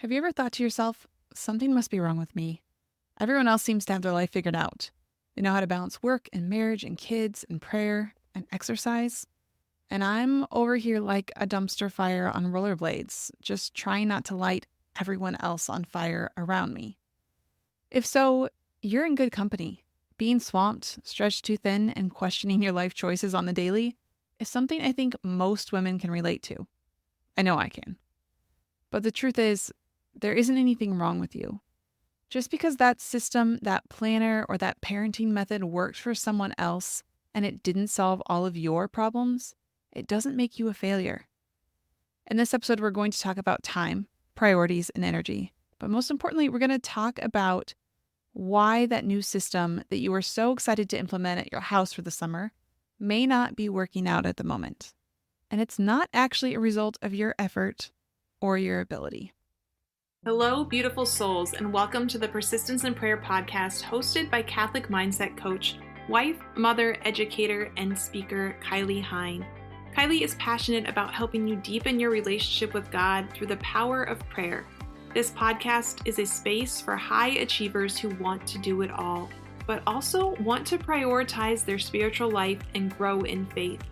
Have you ever thought to yourself, something must be wrong with me? Everyone else seems to have their life figured out. They know how to balance work and marriage and kids and prayer and exercise. And I'm over here like a dumpster fire on rollerblades, just trying not to light everyone else on fire around me. If so, you're in good company. Being swamped, stretched too thin, and questioning your life choices on the daily is something I think most women can relate to. I know I can. But the truth is, there isn't anything wrong with you. Just because that system, that planner, or that parenting method worked for someone else and it didn't solve all of your problems, it doesn't make you a failure. In this episode, we're going to talk about time, priorities, and energy. But most importantly, we're going to talk about why that new system that you were so excited to implement at your house for the summer may not be working out at the moment. And it's not actually a result of your effort or your ability. Hello, beautiful souls, and welcome to the Persistence in Prayer podcast hosted by Catholic mindset coach, wife, mother, educator, and speaker Kylie Hine. Kylie is passionate about helping you deepen your relationship with God through the power of prayer. This podcast is a space for high achievers who want to do it all, but also want to prioritize their spiritual life and grow in faith.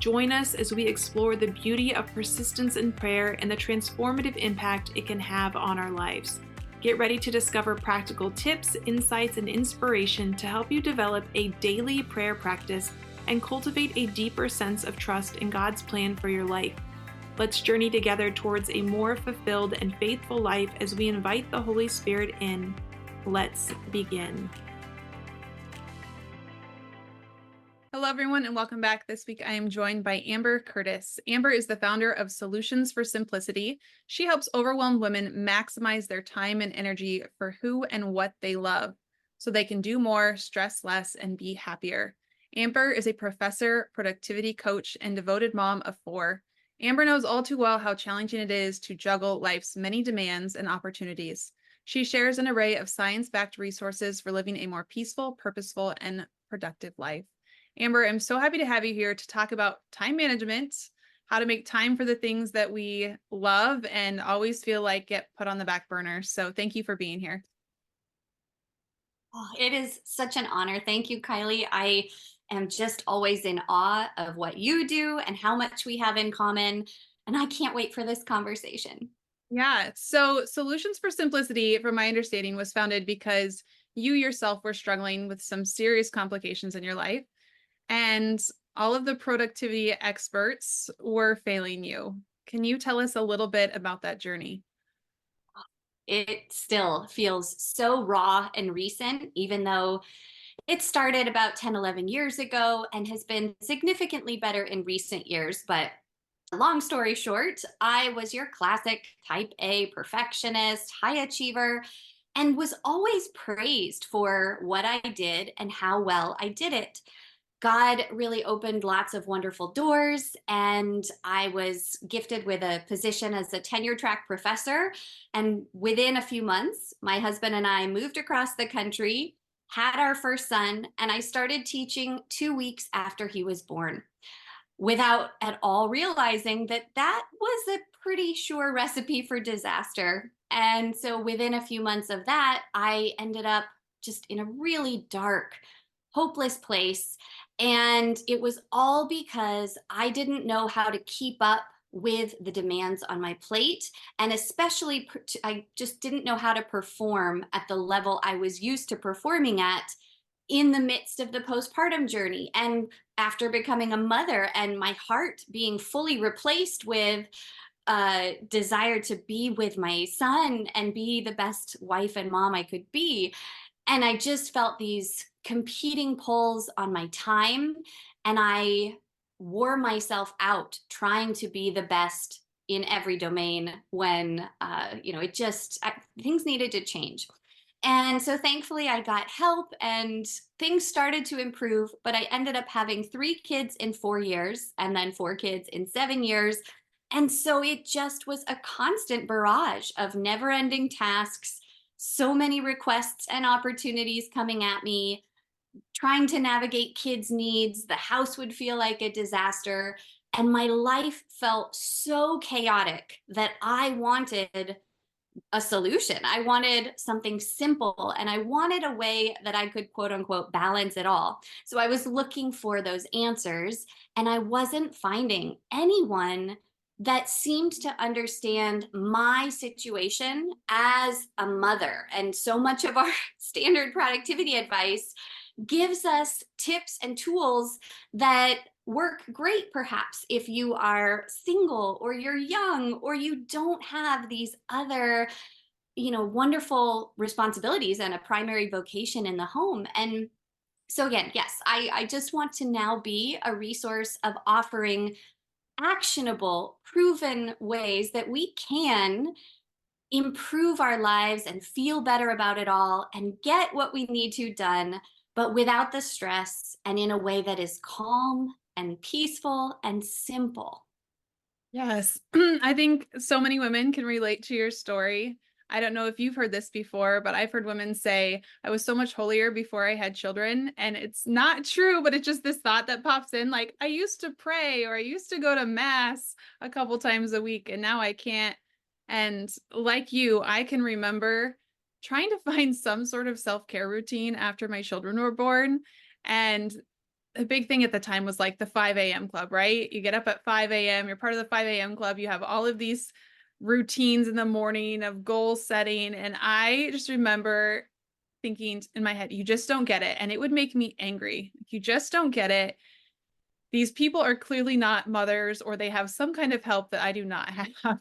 Join us as we explore the beauty of persistence in prayer and the transformative impact it can have on our lives. Get ready to discover practical tips, insights, and inspiration to help you develop a daily prayer practice and cultivate a deeper sense of trust in God's plan for your life. Let's journey together towards a more fulfilled and faithful life as we invite the Holy Spirit in. Let's begin. Hello, everyone, and welcome back. This week, I am joined by Amber Curtis. Amber is the founder of Solutions for Simplicity. She helps overwhelmed women maximize their time and energy for who and what they love so they can do more, stress less, and be happier. Amber is a professor, productivity coach, and devoted mom of 4. Amber knows all too well how challenging it is to juggle life's many demands and opportunities. She shares an array of science-backed resources for living a more peaceful, purposeful, and productive life. Amber, I'm so happy to have you here to talk about time management, how to make time for the things that we love and always feel like get put on the back burner. So thank you for being here. Oh, it is such an honor. Thank you, Kylie. I am just always in awe of what you do and how much we have in common. And I can't wait for this conversation. Yeah. So Solutions for Simplicity, from my understanding, was founded because you yourself were struggling with some serious complications in your life. And all of the productivity experts were failing you. Can you tell us a little bit about that journey? It still feels so raw and recent, even though it started about 10, 11 years ago and has been significantly better in recent years. But long story short, I was your classic type A perfectionist, high achiever, and was always praised for what I did and how well I did it. God really opened lots of wonderful doors, and I was gifted with a position as a tenure track professor. And within a few months, my husband and I moved across the country, had our first son, and I started teaching 2 weeks after he was born, without at all realizing that that was a pretty sure recipe for disaster. And so within a few months of that, I ended up just in a really dark, hopeless place. And it was all because I didn't know how to keep up with the demands on my plate. And especially, I just didn't know how to perform at the level I was used to performing at in the midst of the postpartum journey. And after becoming a mother and my heart being fully replaced with desire to be with my son and be the best wife and mom I could be. And I just felt these competing pulls on my time, and I wore myself out trying to be the best in every domain when things needed to change. And so thankfully I got help and things started to improve, but I ended up having 3 kids in 4 years and then 4 kids in 7 years. And so it just was a constant barrage of never-ending tasks, so many requests and opportunities coming at me, trying to navigate kids' needs. The house would feel like a disaster. And my life felt so chaotic that I wanted a solution. I wanted something simple, and I wanted a way that I could quote unquote balance it all. So I was looking for those answers, and I wasn't finding anyone that seemed to understand my situation as a mother. And so much of our standard productivity advice gives us tips and tools that work great perhaps if you are single or you're young or you don't have these other wonderful responsibilities and a primary vocation in the home. And so again, yes, I just want to now be a resource of offering actionable proven ways that we can improve our lives and feel better about it all and get what we need to done, but without the stress and in a way that is calm and peaceful and simple. Yes. I think so many women can relate to your story. I don't know if you've heard this before, but I've heard women say, I was so much holier before I had children. And it's not true, but it's just this thought that pops in like, I used to pray or I used to go to mass a couple times a week and now I can't. And like you, I can remember trying to find some sort of self-care routine after my children were born. And the big thing at the time was like the 5 a.m. club, right? You get up at 5 a.m., you're part of the 5 a.m. club, you have all of these routines in the morning of goal setting. And I just remember thinking in my head, you just don't get it. And it would make me angry. You just don't get it. These people are clearly not mothers, or they have some kind of help that I do not have.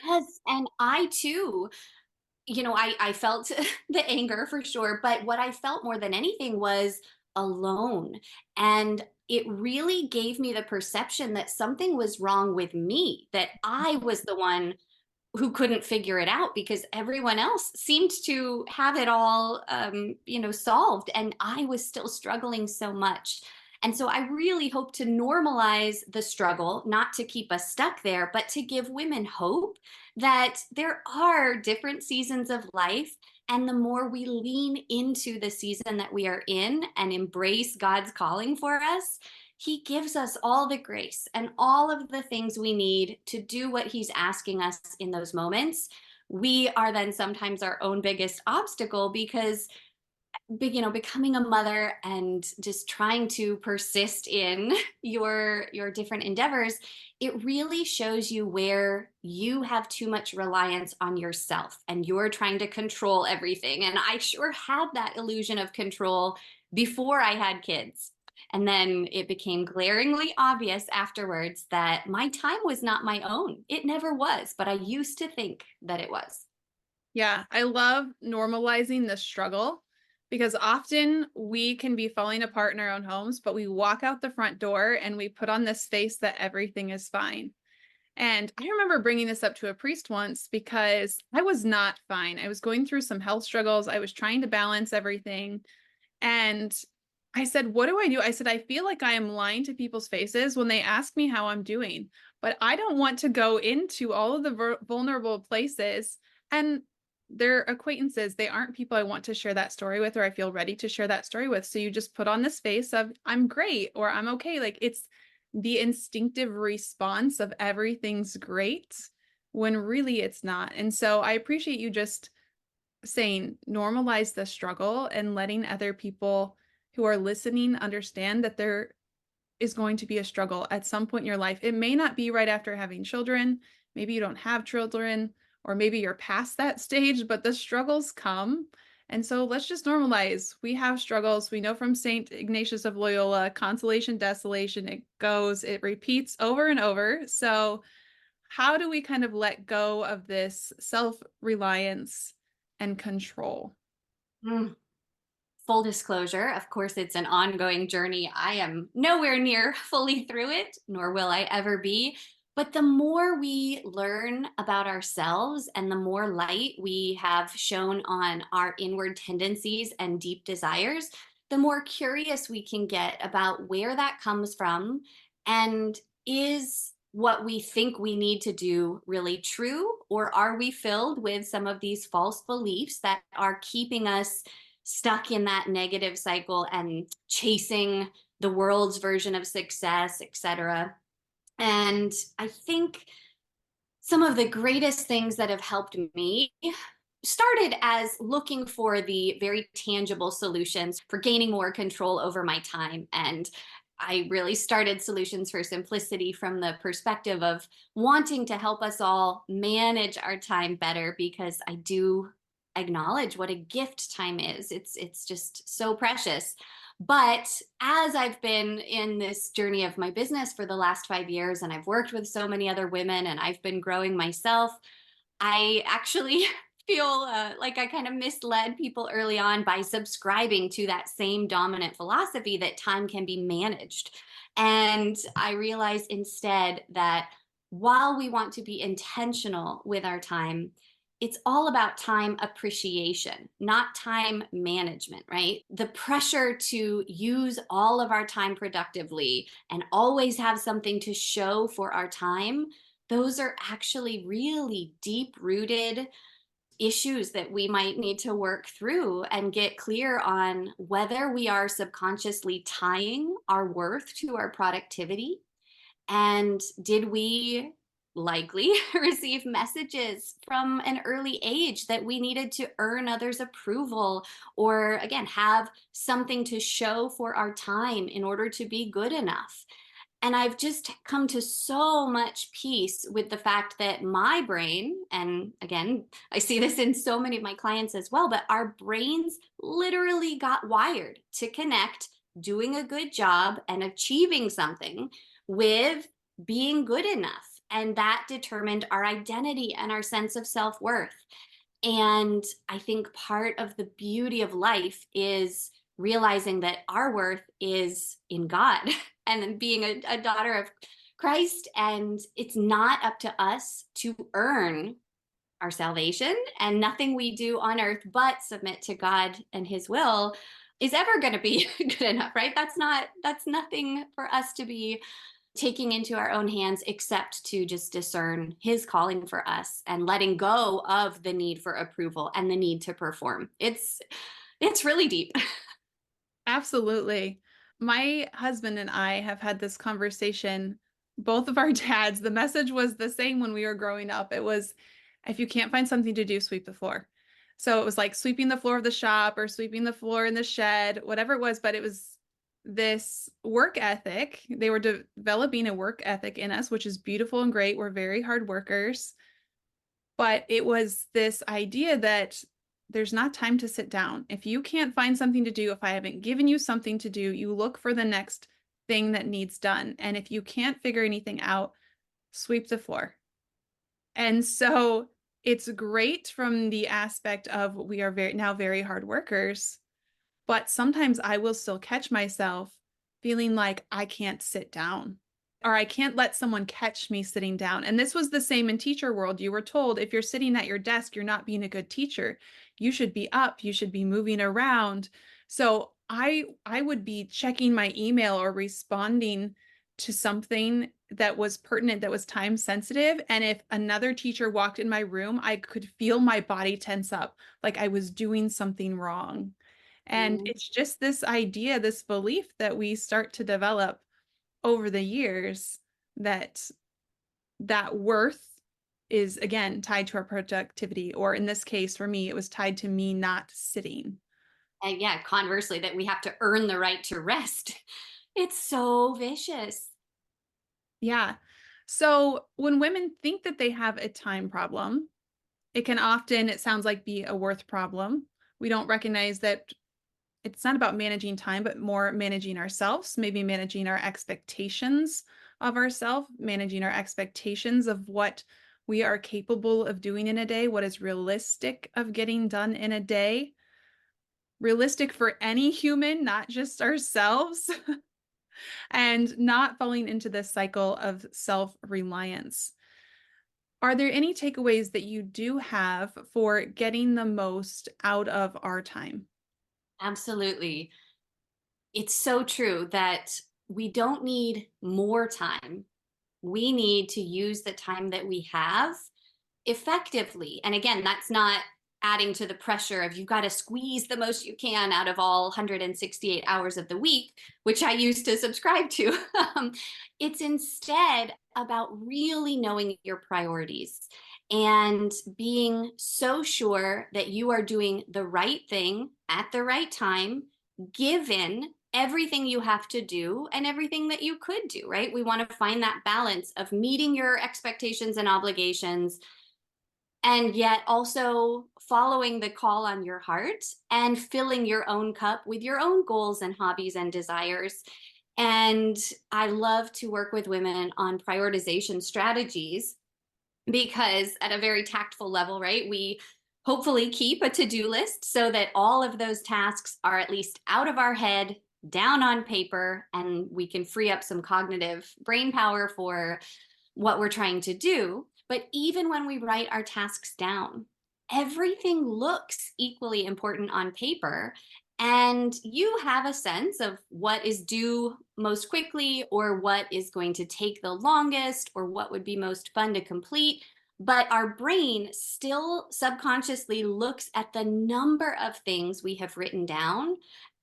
Yes, and I too, I felt the anger for sure, but what I felt more than anything was alone. And it really gave me the perception that something was wrong with me, that I was the one who couldn't figure it out because everyone else seemed to have it all solved, and I was still struggling so much. And so I really hope to normalize the struggle, not to keep us stuck there, but to give women hope that there are different seasons of life. And the more we lean into the season that we are in and embrace God's calling for us, he gives us all the grace and all of the things we need to do what he's asking us in those moments. We are then sometimes our own biggest obstacle because becoming a mother and just trying to persist in your different endeavors, it really shows you where you have too much reliance on yourself and you're trying to control everything. And I sure had that illusion of control before I had kids. And then it became glaringly obvious afterwards that my time was not my own. It never was, but I used to think that it was. Yeah, I love normalizing the struggle because often we can be falling apart in our own homes, but we walk out the front door and we put on this face that everything is fine. And I remember bringing this up to a priest once because I was not fine. I was going through some health struggles. I was trying to balance everything. And I said, what do I do? I said, I feel like I am lying to people's faces when they ask me how I'm doing, but I don't want to go into all of the vulnerable places. And they're acquaintances. They aren't people I want to share that story with or I feel ready to share that story with. So you just put on this face of, I'm great or I'm okay. Like it's the instinctive response of everything's great when really it's not. And so I appreciate you just saying normalize the struggle and letting other people who are listening understand that there is going to be a struggle at some point in your life. It may not be right after having children. Maybe you don't have children, or maybe you're past that stage, but the struggles come. And so let's just normalize. We have struggles. We know from St. Ignatius of Loyola, consolation, desolation, it repeats over and over. So how do we kind of let go of this self-reliance and control? Mm. Full disclosure, of course, it's an ongoing journey. I am nowhere near fully through it, nor will I ever be. But the more we learn about ourselves and the more light we have shown on our inward tendencies and deep desires, the more curious we can get about where that comes from and is what we think we need to do really true? Or are we filled with some of these false beliefs that are keeping us stuck in that negative cycle and chasing the world's version of success, etc.? And I think Some of the greatest things that have helped me started as looking for the very tangible solutions for gaining more control over my time. And I really started Solutions for Simplicity from the perspective of wanting to help us all manage our time better, because I do acknowledge what a gift time is. It's just so precious. But as I've been in this journey of my business for the last 5 years, and I've worked with so many other women, and I've been growing myself, I actually feel like I kind of misled people early on by subscribing to that same dominant philosophy that time can be managed. And I realized instead that while we want to be intentional with our time, it's all about time appreciation, not time management, right? The pressure to use all of our time productively and always have something to show for our time, those are actually really deep rooted issues that we might need to work through and get clear on whether we are subconsciously tying our worth to our productivity. And did we likely receive messages from an early age that we needed to earn others' approval, or again, have something to show for our time in order to be good enough? And I've just come to so much peace with the fact that my brain, and again, I see this in so many of my clients as well, but our brains literally got wired to connect doing a good job and achieving something with being good enough. And that determined our identity and our sense of self worth. And I think part of the beauty of life is realizing that our worth is in God and then being a daughter of Christ. And it's not up to us to earn our salvation, and nothing we do on earth but submit to God and his will is ever going to be good enough, right? That's nothing for us to be taking into our own hands, except to just discern his calling for us and letting go of the need for approval and the need to perform. It's really deep. Absolutely. My husband and I have had this conversation. Both of our dads, the message was the same when we were growing up. It was, if you can't find something to do, sweep the floor. So it was like sweeping the floor of the shop or sweeping the floor in the shed, whatever it was, but it was this work ethic. They were developing a work ethic in us, which is beautiful and great. We're very hard workers. But it was this idea that there's not time to sit down. If you can't find something to do, if I haven't given you something to do, you look for the next thing that needs done. And if you can't figure anything out, sweep the floor. And so it's great from the aspect of we are very hard workers, but sometimes I will still catch myself feeling like I can't sit down, or I can't let someone catch me sitting down. And this was the same in teacher world. You were told if you're sitting at your desk, you're not being a good teacher. You should be up, you should be moving around. So I would be checking my email or responding to something that was pertinent, that was time sensitive. And if another teacher walked in my room, I could feel my body tense up, like I was doing something wrong. And Mm. it's just this idea, this belief that we start to develop over the years that that worth is again tied to our productivity, or in this case for me it was tied to me not sitting. And yeah, conversely, that we have to earn the right to rest. It's so vicious. Yeah. So when women think that they have a time problem, it can often, it sounds like, be a worth problem. We don't recognize that it's not about managing time, but more managing ourselves, maybe managing our expectations of ourselves, managing our expectations of what we are capable of doing in a day, what is realistic of getting done in a day, realistic for any human, not just ourselves, and not falling into this cycle of self-reliance. Are there any takeaways that you do have for getting the most out of our time? Absolutely. It's so true that we don't need more time. We need to use the time that we have effectively. And again, that's not adding to the pressure of you've got to squeeze the most you can out of all 168 hours of the week, which I used to subscribe to. It's instead about really knowing your priorities and being so sure that you are doing the right thing at the right time, given everything you have to do and everything that you could do, right? We want to find that balance of meeting your expectations and obligations and yet also following the call on your heart and filling your own cup with your own goals and hobbies and desires. And I love to work with women on prioritization strategies because, at a very tactful level, right, we hopefully keep a to-do list so that all of those tasks are at least out of our head, down on paper, and we can free up some cognitive brain power for what we're trying to do. But even when we write our tasks down, everything looks equally important on paper. And you have a sense of what is due most quickly, or what is going to take the longest, or what would be most fun to complete. But our brain still subconsciously looks at the number of things we have written down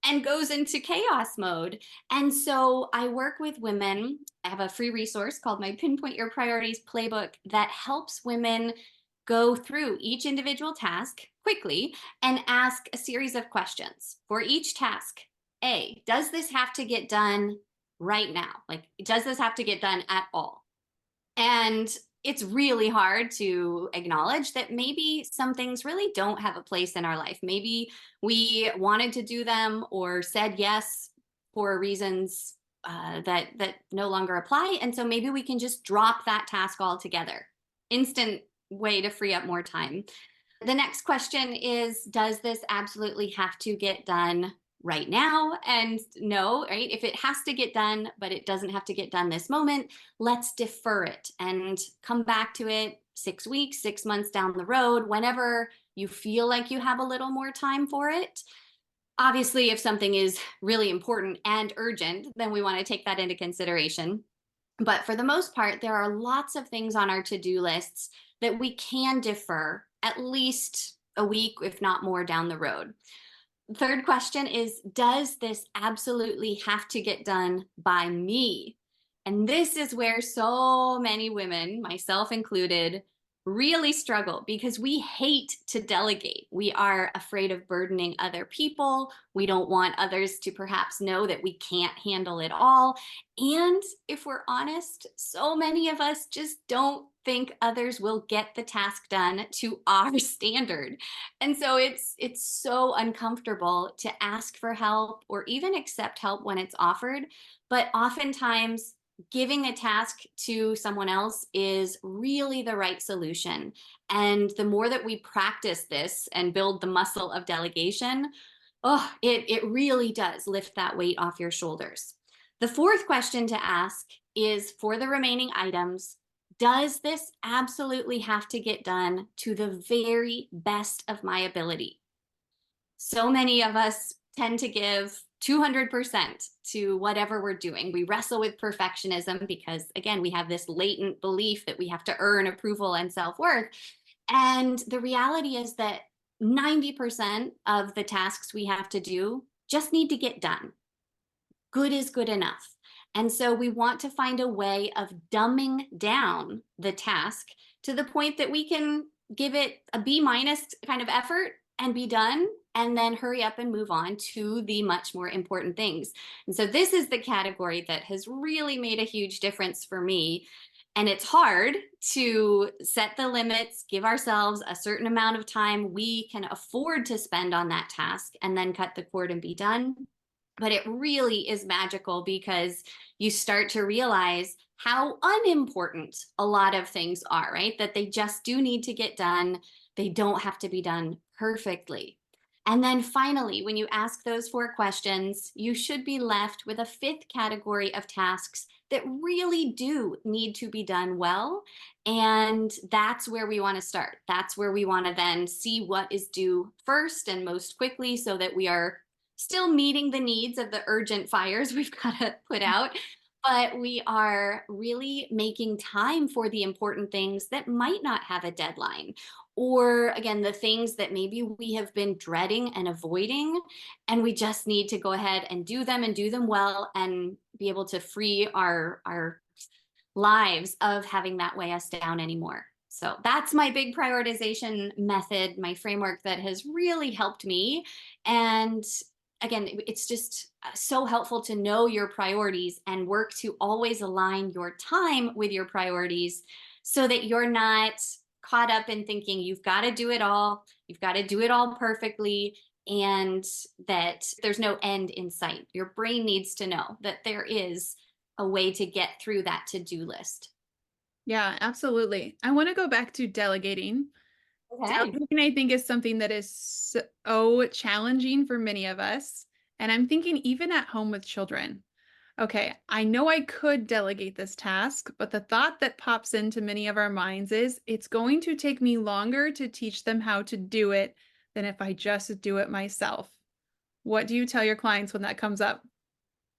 and goes into chaos mode. And so I work with women. I have a free resource called my Pinpoint Your Priorities Playbook that helps women go through each individual task quickly and ask a series of questions for each task. A, does this have to get done right now? Like, does this have to get done at all? And it's really hard to acknowledge that maybe some things really don't have a place in our life. Maybe we wanted to do them or said yes for reasons that no longer apply, and so maybe we can just drop that task altogether. Instant way to free up more time. The next question is, does this absolutely have to get done right now? And no, right? If it has to get done, but it doesn't have to get done this moment, let's defer it and come back to it 6 weeks, 6 months down the road, whenever you feel like you have a little more time for it. Obviously, if something is really important and urgent, then we want to take that into consideration. But for the most part, there are lots of things on our to-do lists that we can defer at least a week, if not more, down the road. Third question is, does this absolutely have to get done by me? And this is where so many women, myself included, really struggle because we hate to delegate. We are afraid of burdening other people. We don't want others to perhaps know that we can't handle it all. And if we're honest, so many of us just don't think others will get the task done to our standard. And so it's so uncomfortable to ask for help or even accept help when it's offered. But oftentimes, giving a task to someone else is really the right solution. And the more that we practice this and build the muscle of delegation, oh, it really does lift that weight off your shoulders. The fourth question to ask is, for the remaining items, does this absolutely have to get done to the very best of my ability? So many of us tend to give 200% to whatever we're doing. We wrestle with perfectionism because, again, we have this latent belief that we have to earn approval and self-worth. And the reality is that 90% of the tasks we have to do just need to get done. Good is good enough. And so we want to find a way of dumbing down the task to the point that we can give it a B minus kind of effort and be done, and then hurry up and move on to the much more important things. And so this is the category that has really made a huge difference for me. And it's hard to set the limits, give ourselves a certain amount of time we can afford to spend on that task, and then cut the cord and be done. But it really is magical because you start to realize how unimportant a lot of things are, right? That they just do need to get done. They don't have to be done perfectly. And then finally, when you ask those 4 questions, you should be left with a fifth category of tasks that really do need to be done well. And that's where we want to start. That's where we want to then see what is due first and most quickly so that we are still meeting the needs of the urgent fires we've got to put out, but we are really making time for the important things that might not have a deadline. Or again, the things that maybe we have been dreading and avoiding, and we just need to go ahead and do them well and be able to free our lives of having that weigh us down anymore. So that's my big prioritization method, my framework that has really helped me. And again, it's just so helpful to know your priorities and work to always align your time with your priorities so that you're not caught up in thinking you've got to do it all, you've got to do it all perfectly, and that there's no end in sight. Your brain needs to know that there is a way to get through that to-do list. Yeah, absolutely. I want to go back to delegating. Okay. Delegating, I think, is something that is so challenging for many of us. And I'm thinking even at home with children. Okay, I know I could delegate this task, but the thought that pops into many of our minds is it's going to take me longer to teach them how to do it than if I just do it myself. What do you tell your clients when that comes up?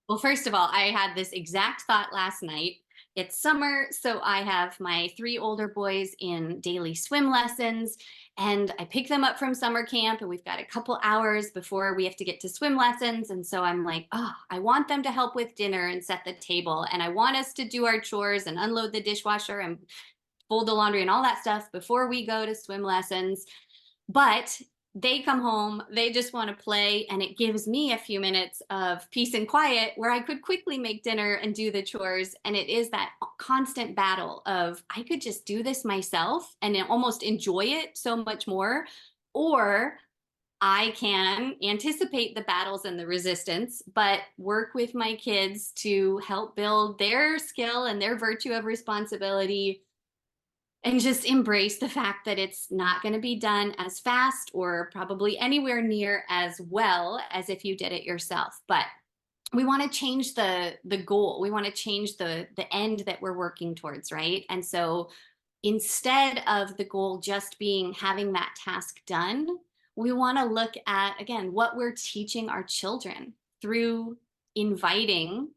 Well, first of all, I had this exact thought last night. It's summer, so I have my three older boys in daily swim lessons, and I pick them up from summer camp, and we've got a couple hours before we have to get to swim lessons. And so I'm like, oh, I want them to help with dinner and set the table, and I want us to do our chores and unload the dishwasher and fold the laundry and all that stuff before we go to swim lessons. But they come home, they just want to play, and it gives me a few minutes of peace and quiet where I could quickly make dinner and do the chores. And it is that constant battle of I could just do this myself and almost enjoy it so much more, or I can anticipate the battles and the resistance, but work with my kids to help build their skill and their virtue of responsibility, and just embrace the fact that it's not going to be done as fast or probably anywhere near as well as if you did it yourself. But we want to change the goal. We want to change the end that we're working towards, right? And so instead of the goal just being having that task done, we want to look at, again, what we're teaching our children through inviting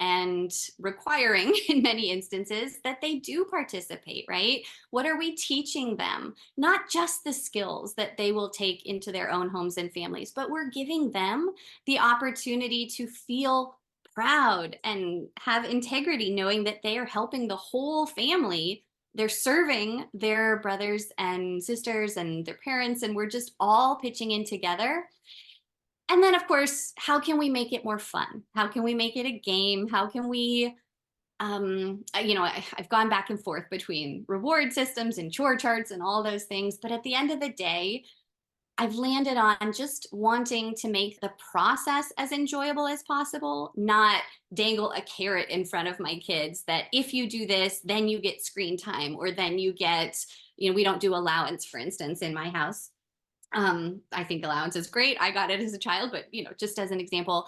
and requiring in many instances that they do participate, right? What are we teaching them? Not just the skills that they will take into their own homes and families, but we're giving them the opportunity to feel proud and have integrity, knowing that they are helping the whole family. They're serving their brothers and sisters and their parents, and we're just all pitching in together. And then, of course, how can we make it more fun? How can we make it a game? How can we, I've gone back and forth between reward systems and chore charts and all those things. But at the end of the day, I've landed on just wanting to make the process as enjoyable as possible, not dangle a carrot in front of my kids that if you do this, then you get screen time, or then you get, we don't do allowance, for instance, in my house. I think allowance is great. I got it as a child, but just as an example,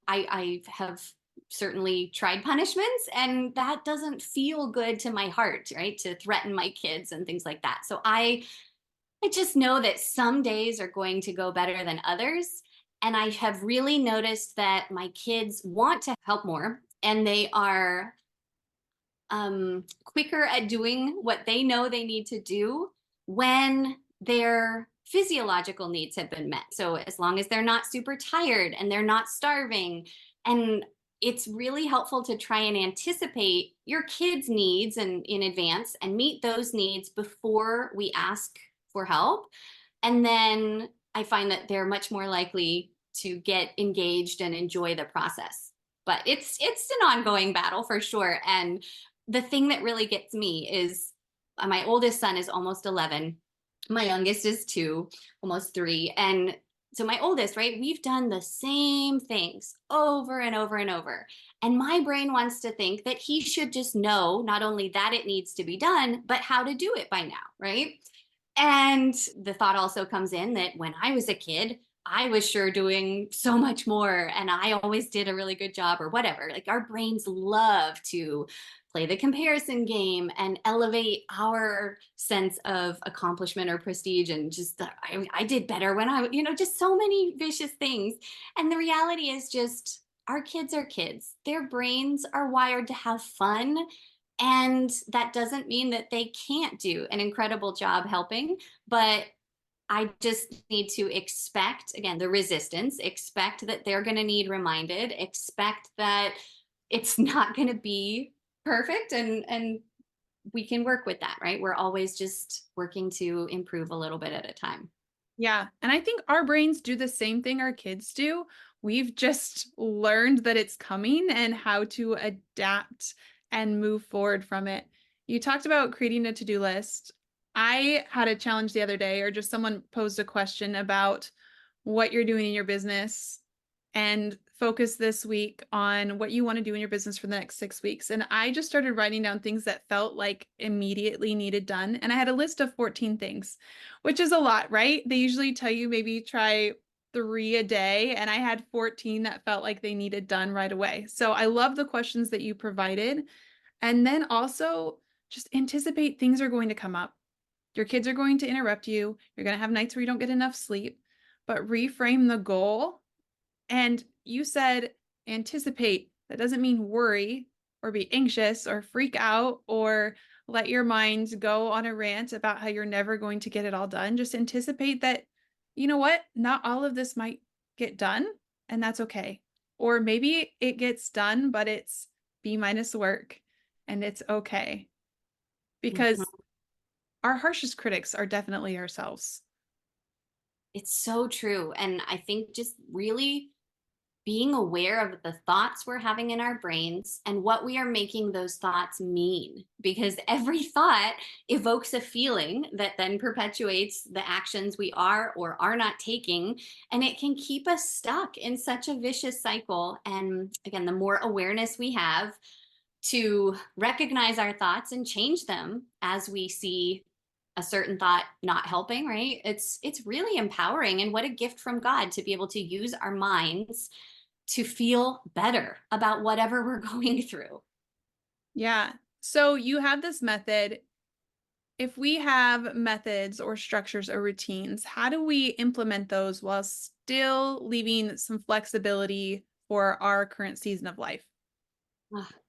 I have certainly tried punishments, and that doesn't feel good to my heart, right? To threaten my kids and things like that. So I just know that some days are going to go better than others. And I have really noticed that my kids want to help more, and they are quicker at doing what they know they need to do when their physiological needs have been met. So as long as they're not super tired and they're not starving. And it's really helpful to try and anticipate your kids' needs and in advance and meet those needs before we ask for help. And then I find that they're much more likely to get engaged and enjoy the process. But it's an ongoing battle for sure. And the thing that really gets me is my oldest son is almost 11. My youngest is 2, almost 3. And so my oldest, right, we've done the same things over and over and over. And my brain wants to think that he should just know not only that it needs to be done, but how to do it by now, right? And the thought also comes in that when I was a kid, I was sure doing so much more and I always did a really good job or whatever. Like our brains love to play the comparison game and elevate our sense of accomplishment or prestige, and just I did better when just so many vicious things. And the reality is just our kids are kids. Their brains are wired to have fun. And that doesn't mean that they can't do an incredible job helping, but I just need to expect, again, the resistance, expect that they're going to need reminded, expect that it's not going to be perfect, and we can work with that, right? We're always just working to improve a little bit at a time. Yeah. And I think our brains do the same thing our kids do. We've just learned that it's coming and how to adapt and move forward from it. You talked about creating a to-do list. I had a challenge the other day, or just someone posed a question about what you're doing in your business and focus this week on what you want to do in your business for the next 6 weeks. And I just started writing down things that felt like immediately needed done. And I had a list of 14 things, which is a lot, right? They usually tell you maybe try 3 a day, and I had 14 that felt like they needed done right away. So I love the questions that you provided. And then also just anticipate things are going to come up. Your kids are going to interrupt you. You're going to have nights where you don't get enough sleep, but reframe the goal. And you said anticipate. That doesn't mean worry or be anxious or freak out or let your mind go on a rant about how you're never going to get it all done. Just anticipate that, you know what, not all of this might get done, and that's okay. Or maybe it gets done, but it's B minus work, and it's okay. Mhm. Because our harshest critics are definitely ourselves. It's so true. And I think just really being aware of the thoughts we're having in our brains and what we are making those thoughts mean. Because every thought evokes a feeling that then perpetuates the actions we are or are not taking. And it can keep us stuck in such a vicious cycle. And again, the more awareness we have to recognize our thoughts and change them as we see a certain thought not helping, right? It's really empowering, and what a gift from God to be able to use our minds to feel better about whatever we're going through. Yeah. So you have this method. If we have methods or structures or routines, how do we implement those while still leaving some flexibility for our current season of life?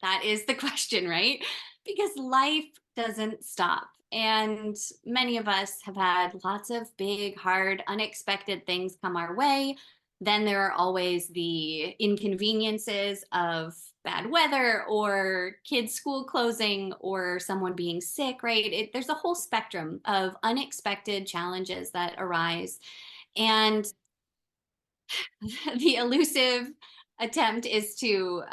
That is the question, right? Because life doesn't stop. And many of us have had lots of big, hard, unexpected things come our way. Then there are always the inconveniences of bad weather or kids' school closing or someone being sick, right? There's a whole spectrum of unexpected challenges that arise. And the elusive attempt is to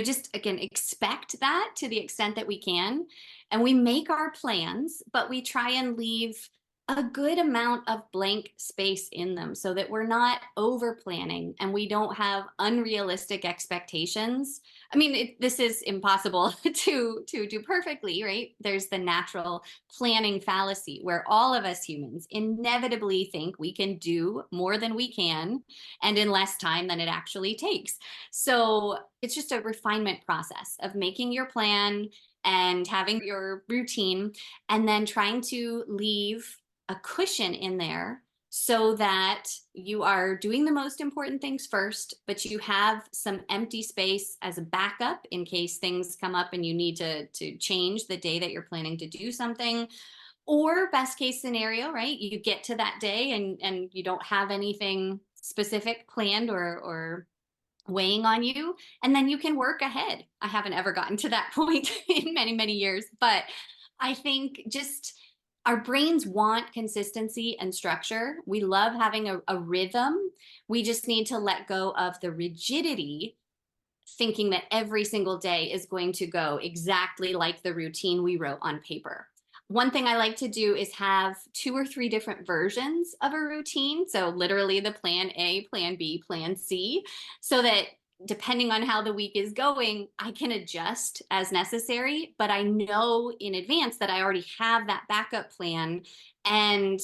just again expect that to the extent that we can, and we make our plans, but we try and leave a good amount of blank space in them so that we're not over planning and we don't have unrealistic expectations. I mean, this is impossible to do perfectly, right? There's the natural planning fallacy where all of us humans inevitably think we can do more than we can and in less time than it actually takes. So it's just a refinement process of making your plan and having your routine, and then trying to leave a cushion in there so that you are doing the most important things first, but you have some empty space as a backup in case things come up and you need to change the day that you're planning to do something. Or best case scenario, right? You get to that day and you don't have anything specific planned or weighing on you, and then you can work ahead. I haven't ever gotten to that point in many, many years, but I think just our brains want consistency and structure. We love having a rhythm. We just need to let go of the rigidity, thinking that every single day is going to go exactly like the routine we wrote on paper. One thing I like to do is have 2 or 3 different versions of a routine. So, literally, the plan A, plan B, plan C, so that depending on how the week is going, I can adjust as necessary. But I know in advance that I already have that backup plan. And,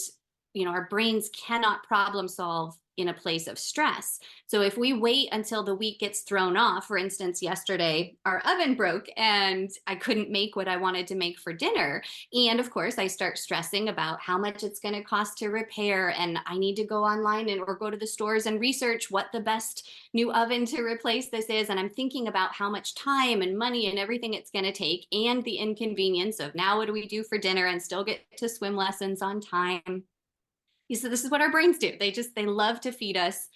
our brains cannot problem solve in a place of stress. So if we wait until the week gets thrown off, for instance, yesterday our oven broke and I couldn't make what I wanted to make for dinner. And of course, I start stressing about how much it's going to cost to repair. And I need to go online or go to the stores and research what the best new oven to replace this is. And I'm thinking about how much time and money and everything it's going to take, and the inconvenience of now what do we do for dinner and still get to swim lessons on time. So this is what our brains do. They love to feed us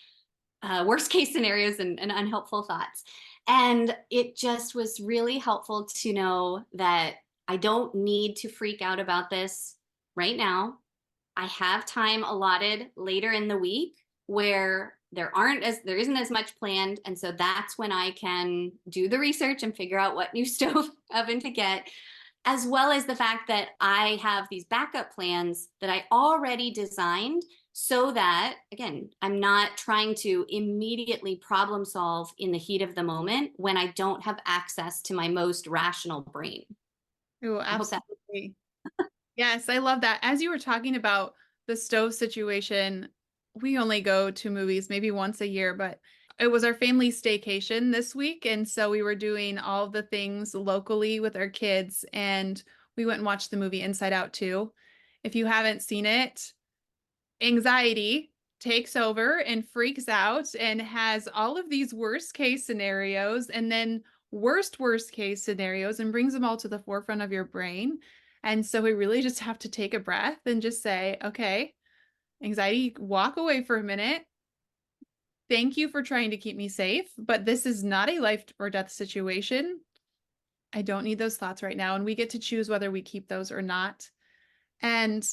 worst case scenarios and unhelpful thoughts. And it just was really helpful to know that I don't need to freak out about this right now. I have time allotted later in the week where there isn't as much planned, and so that's when I can do the research and figure out what new stove oven to get, as well as the fact that I have these backup plans that I already designed so that, again, I'm not trying to immediately problem solve in the heat of the moment when I don't have access to my most rational brain. Oh, I hope that. absolutely. Yes, I love that. As you were talking about the stove situation, we only go to movies maybe once a year, but it was our family staycation this week. And so we were doing all the things locally with our kids, and we went and watched the movie Inside Out 2. If you haven't seen it, anxiety takes over and freaks out and has all of these worst case scenarios and then worst case scenarios and brings them all to the forefront of your brain. And so we really just have to take a breath and just say, okay, anxiety, walk away for a minute. Thank you for trying to keep me safe, but this is not a life or death situation. I don't need those thoughts right now. And we get to choose whether we keep those or not. And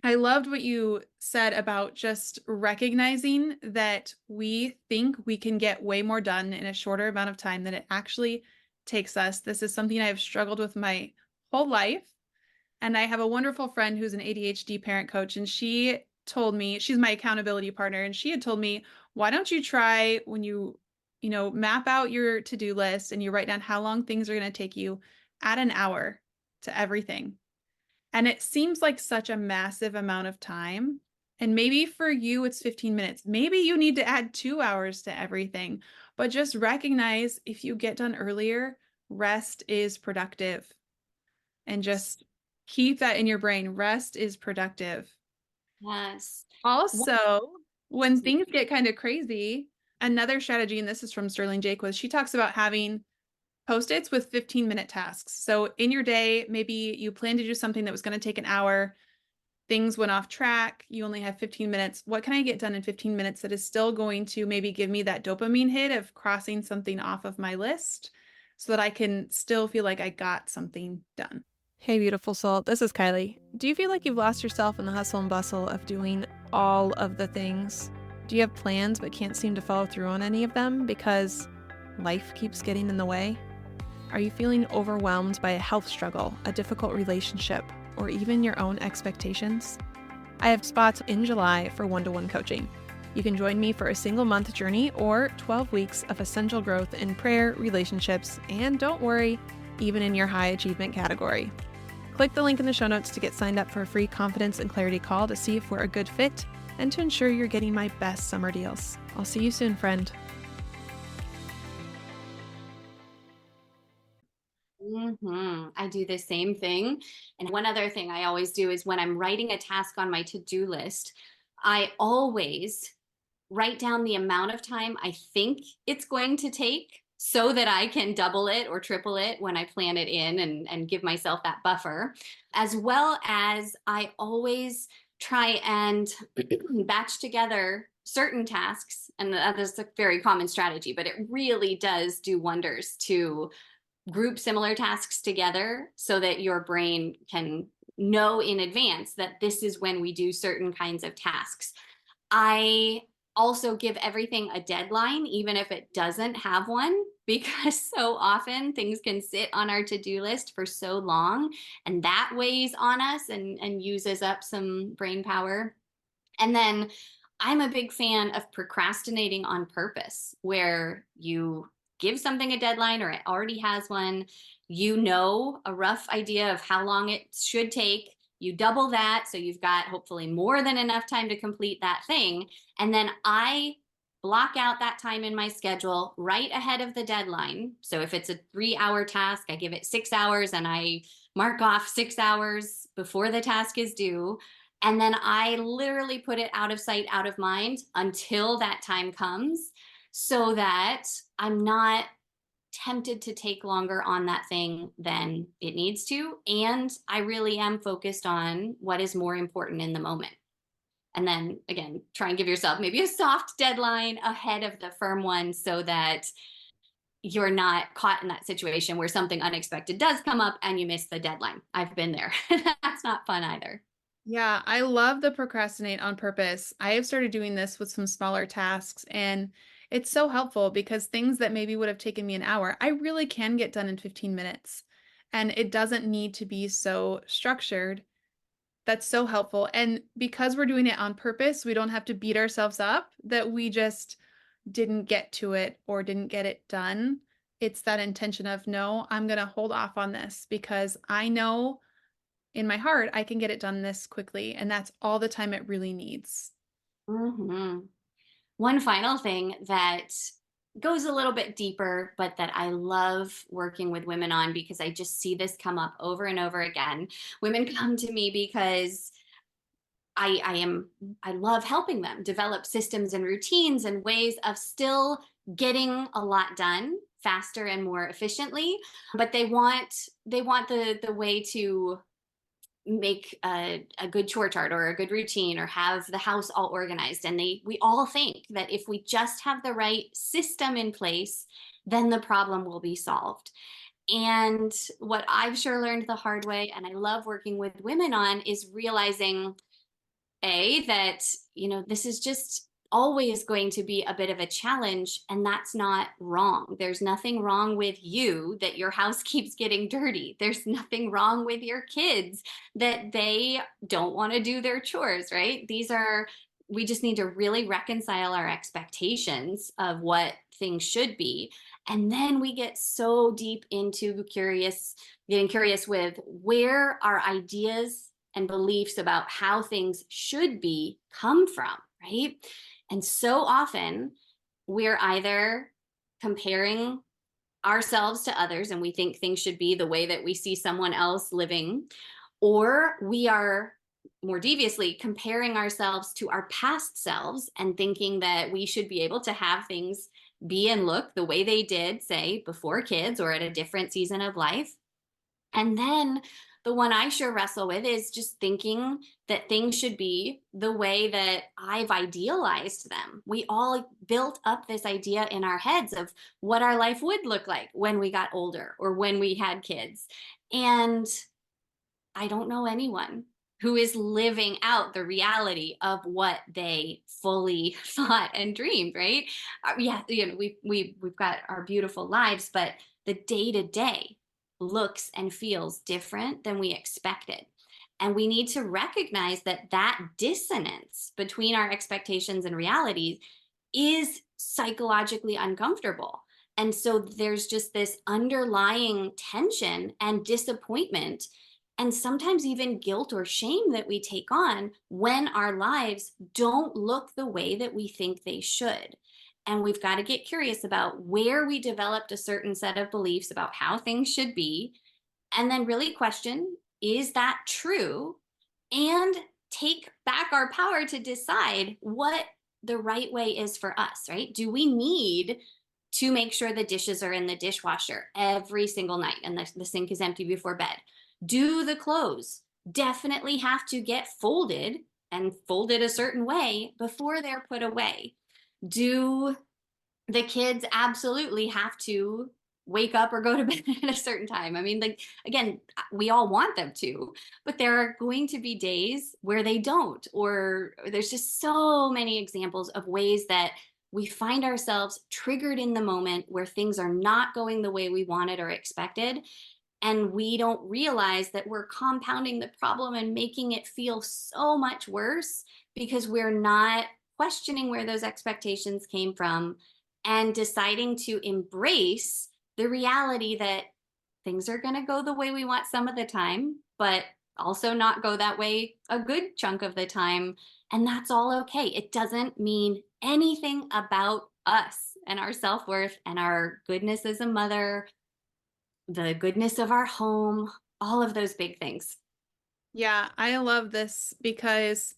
I loved what you said about just recognizing that we think we can get way more done in a shorter amount of time than it actually takes us. This is something I've struggled with my whole life. And I have a wonderful friend who's an ADHD parent coach, and she told me, she's my accountability partner, and she had told me, why don't you try when you map out your to-do list and you write down how long things are going to take you, add an hour to everything. And it seems like such a massive amount of time. And maybe for you, it's 15 minutes. Maybe you need to add 2 hours to everything. But just recognize if you get done earlier, rest is productive. And just keep that in your brain. Rest is productive. Yes. Also, when things get kind of crazy, another strategy, and this is from Sterling Jake, was she talks about having Post-its with 15-minute tasks. So in your day, maybe you plan to do something that was going to take an hour. Things went off track. You only have 15 minutes. What can I get done in 15 minutes that is still going to maybe give me that dopamine hit of crossing something off of my list so that I can still feel like I got something done? Hey, beautiful soul. This is Kylie. Do you feel like you've lost yourself in the hustle and bustle of doing all of the things? Do you have plans but can't seem to follow through on any of them because life keeps getting in the way? Are you feeling overwhelmed by a health struggle, a difficult relationship, or even your own expectations? I have spots in July for one-to-one coaching. You can join me for a single-month journey or 12 weeks of essential growth in prayer, relationships, and don't worry, even in your high achievement category. Click the link in the show notes to get signed up for a free confidence and clarity call to see if we're a good fit and to ensure you're getting my best summer deals. I'll see you soon, friend. I do the same thing. And one other thing I always do is when I'm writing a task on my to-do list, I always write down the amount of time I think it's going to take so that I can double it or triple it when I plan it in and give myself that buffer. As well as I always try and batch together certain tasks. And that is a very common strategy, but it really does do wonders to group similar tasks together so that your brain can know in advance that this is when we do certain kinds of tasks. I also give everything a deadline, even if it doesn't have one, because so often things can sit on our to-do list for so long, and that weighs on us and uses up some brain power. And then I'm a big fan of procrastinating on purpose, where you give something a deadline or it already has one, you know a rough idea of how long it should take. You double that, so you've got hopefully more than enough time to complete that thing. And then I block out that time in my schedule right ahead of the deadline. So if it's a 3-hour task, I give it 6 hours and I mark off 6 hours before the task is due. And then I literally put it out of sight, out of mind until that time comes so that I'm not tempted to take longer on that thing than it needs to. And I really am focused on what is more important in the moment. And then again, try and give yourself maybe a soft deadline ahead of the firm one so that you're not caught in that situation where something unexpected does come up and you miss the deadline. I've been there. That's not fun either. Yeah, I love the procrastinate on purpose. I have started doing this with some smaller tasks, and it's so helpful because things that maybe would have taken me an hour, I really can get done in 15 minutes. And it doesn't need to be so structured. That's so helpful. And because we're doing it on purpose, we don't have to beat ourselves up that we just didn't get to it or didn't get it done. It's that intention of, no, I'm going to hold off on this because I know in my heart I can get it done this quickly. And that's all the time it really needs. Hmm. One final thing that goes a little bit deeper, but that I love working with women on because I just see this come up over and over again. Women come to me because I love helping them develop systems and routines and ways of still getting a lot done faster and more efficiently, but they want the way to make a good chore chart or a good routine or have the house all organized. And we all think that if we just have the right system in place, then the problem will be solved. And what I've sure learned the hard way, and I love working with women on, is realizing that this is just always going to be a bit of a challenge, and that's not wrong. There's nothing wrong with you that your house keeps getting dirty. There's nothing wrong with your kids that they don't want to do their chores, right? We just need to really reconcile our expectations of what things should be. And then we get so deep into getting curious with where our ideas and beliefs about how things should be come from, right? And so often we're either comparing ourselves to others and we think things should be the way that we see someone else living, or we are more deviously comparing ourselves to our past selves and thinking that we should be able to have things be and look the way they did, say, before kids or at a different season of life. And then the one I sure wrestle with is just thinking that things should be the way that I've idealized them. We all built up this idea in our heads of what our life would look like when we got older or when we had kids. And I don't know anyone who is living out the reality of what they fully thought and dreamed, right? Yeah, we've got our beautiful lives, but the day to day looks and feels different than we expected. And we need to recognize that that dissonance between our expectations and realities is psychologically uncomfortable. And so there's just this underlying tension and disappointment, and sometimes even guilt or shame that we take on when our lives don't look the way that we think they should. And we've got to get curious about where we developed a certain set of beliefs about how things should be, and then really question, is that true? And take back our power to decide what the right way is for us, right? Do we need to make sure the dishes are in the dishwasher every single night and the sink is empty before bed? Do the clothes definitely have to get folded and folded a certain way before they're put away? Do the kids absolutely have to wake up or go to bed at a certain time? I mean, like, again, we all want them to, but there are going to be days where they don't, or there's just so many examples of ways that we find ourselves triggered in the moment where things are not going the way we wanted or expected. And we don't realize that we're compounding the problem and making it feel so much worse because we're not questioning where those expectations came from and deciding to embrace the reality that things are going to go the way we want some of the time, but also not go that way a good chunk of the time. And that's all okay. It doesn't mean anything about us and our self-worth and our goodness as a mother, the goodness of our home, all of those big things. Yeah, I love this because,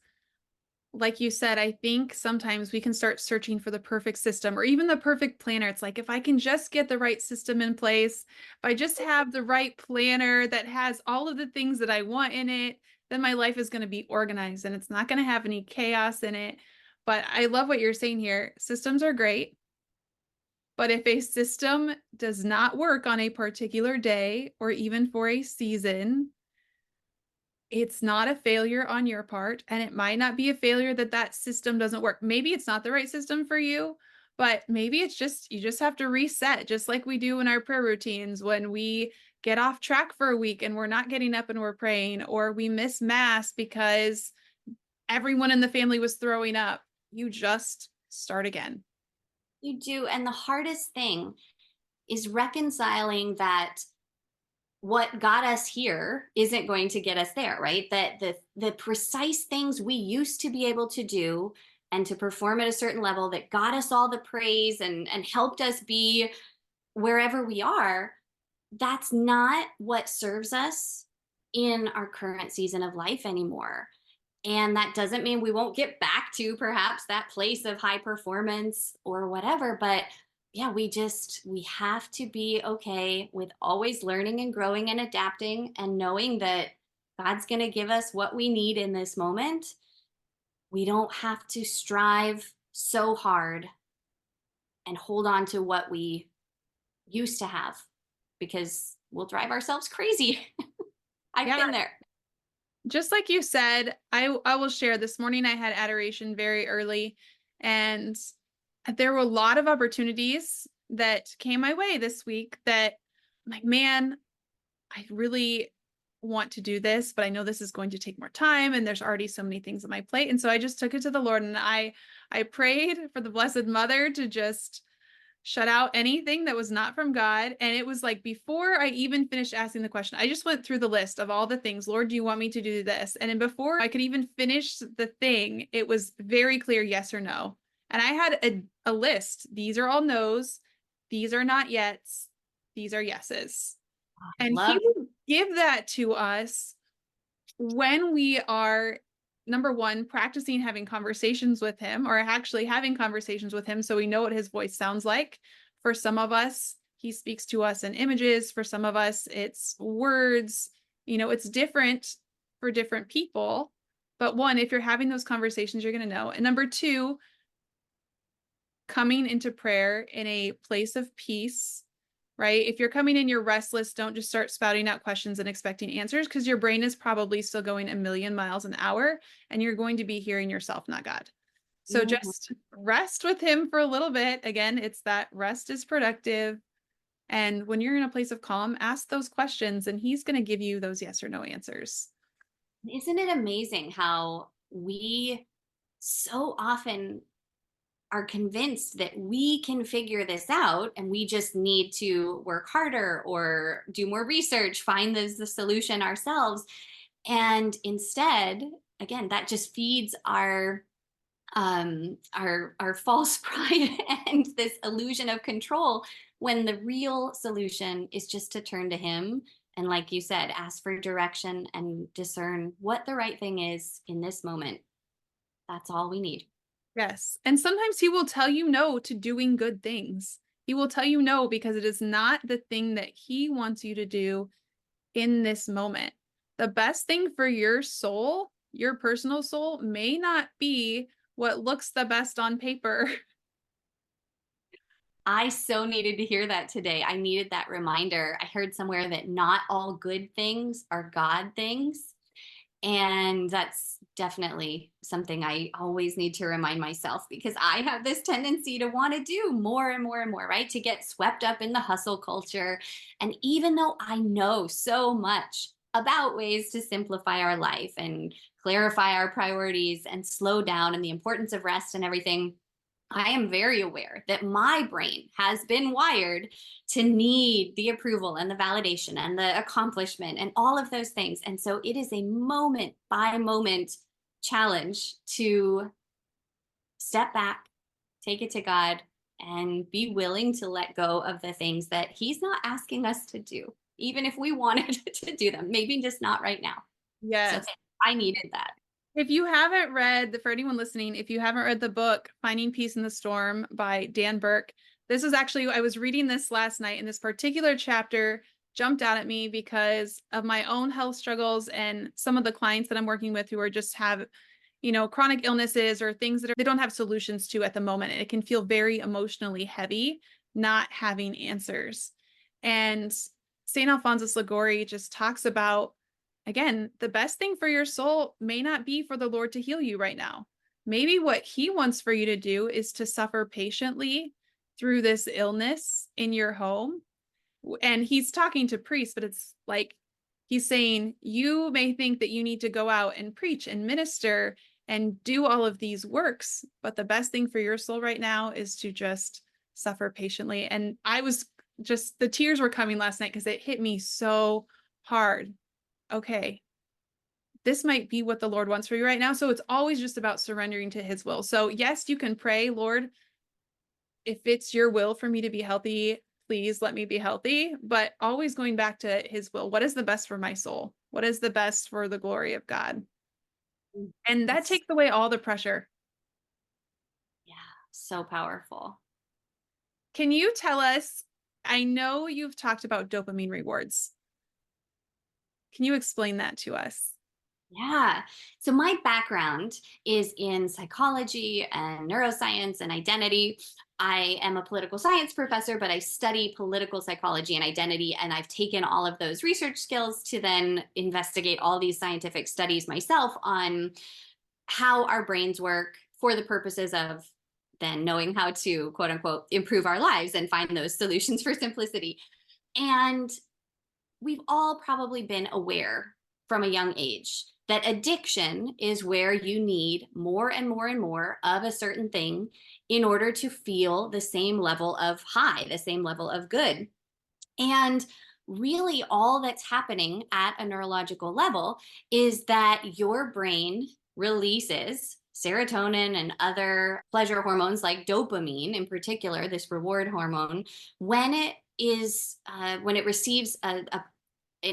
like you said, I think sometimes we can start searching for the perfect system or even the perfect planner. It's like, if I can just get the right system in place, if I just have the right planner that has all of the things that I want in it, then my life is going to be organized and it's not going to have any chaos in it. But I love what you're saying here. Systems are great, But if a system does not work on a particular day or even for a season, it's not a failure on your part, and it might not be a failure that that system doesn't work. Maybe it's not the right system for you, but maybe it's just you just have to reset, just like we do in our prayer routines when we get off track for a week and we're not getting up and we're praying, or we miss mass because everyone in the family was throwing up. You just start again. You do. And the hardest thing is reconciling that what got us here isn't going to get us there, right? That the precise things we used to be able to do and to perform at a certain level that got us all the praise and helped us be wherever we are, that's not what serves us in our current season of life anymore. And that doesn't mean we won't get back to perhaps that place of high performance or whatever. But yeah, we have to be okay with always learning and growing and adapting and knowing that God's going to give us what we need in this moment. We don't have to strive so hard and hold on to what we used to have because we'll drive ourselves crazy. I've Yeah, been there. just like you said, I will share this morning I had adoration very early, and there were a lot of opportunities that came my way this week that I'm like, man, I really want to do this, but I know this is going to take more time and there's already so many things on my plate. And so I just took it to the Lord, and I prayed for the Blessed Mother to just shut out anything that was not from God. And it was like before I even finished asking the question, I just went through the list of all the things. Lord, do you want me to do this? And then before I could even finish the thing, it was very clear yes or no. And I had a list. These are all no's. These are not yets. These are yeses. And he Love. will give that to us when we are, number one, practicing having conversations with him, or actually having conversations with him so we know what his voice sounds like. For some of us, he speaks to us in images. For some of us, it's words. It's different for different people. But one, if you're having those conversations, you're going to know. And number two, coming into prayer in a place of peace, right? If you're coming in, you're restless, don't just start spouting out questions and expecting answers, because your brain is probably still going a million miles an hour and you're going to be hearing yourself, not God. So Mhm. just rest with him for a little bit. Again, it's that rest is productive. And when you're in a place of calm, ask those questions and he's going to give you those yes or no answers. Isn't it amazing how we so often are convinced that we can figure this out and we just need to work harder or do more research, find the solution ourselves. And instead, again, that just feeds our false pride and this illusion of control when the real solution is just to turn to him and, like you said, ask for direction and discern what the right thing is in this moment. That's all we need. Yes. And sometimes he will tell you no to doing good things. He will tell you no because it is not the thing that he wants you to do in this moment. The best thing for your soul, your personal soul, may not be what looks the best on paper. I so needed to hear that today. I needed that reminder. I heard somewhere that not all good things are God things. And that's definitely something I always need to remind myself because I have this tendency to want to do more and more and more, right? To get swept up in the hustle culture. And even though I know so much about ways to simplify our life and clarify our priorities and slow down and the importance of rest and everything, I am very aware that my brain has been wired to need the approval and the validation and the accomplishment and all of those things. And so it is a moment by moment challenge to step back, take it to God, and be willing to let go of the things that He's not asking us to do, even if we wanted to do them, maybe just not right now. So Yes. I needed that. If you haven't read, for anyone listening, if you haven't read the book Finding Peace in the Storm by Dan Burke, this is actually, I was reading this last night, and this particular chapter jumped out at me because of my own health struggles and some of the clients that I'm working with who are just have, chronic illnesses or things that they don't have solutions to at the moment. And it can feel very emotionally heavy not having answers. And St. Alphonsus Liguori just talks about, again, the best thing for your soul may not be for the Lord to heal you right now. Maybe what he wants for you to do is to suffer patiently through this illness in your home. And he's talking to priests, but it's like he's saying, you may think that you need to go out and preach and minister and do all of these works, but the best thing for your soul right now is to just suffer patiently. And I was just, the tears were coming last night because it hit me so hard. Okay, this might be what the Lord wants for you right now. So it's always just about surrendering to his will. So yes, you can pray, Lord, if it's your will for me to be healthy, please let me be healthy, but always going back to his will. What is the best for my soul? What is the best for the glory of God? And that That's, takes away all the pressure. yeah, so powerful. Can you tell us? I know you've talked about dopamine rewards. Can you explain that to us? Yeah. So my background is in psychology and neuroscience and identity. I am a political science professor, but I study political psychology and identity. And I've taken all of those research skills to then investigate all these scientific studies myself on how our brains work for the purposes of then knowing how to quote unquote improve our lives and find those solutions for simplicity. And we've all probably been aware from a young age that addiction is where you need more and more and more of a certain thing in order to feel the same level of high, the same level of good. And really, all that's happening at a neurological level is that your brain releases serotonin and other pleasure hormones like dopamine in particular, this reward hormone, when it receives an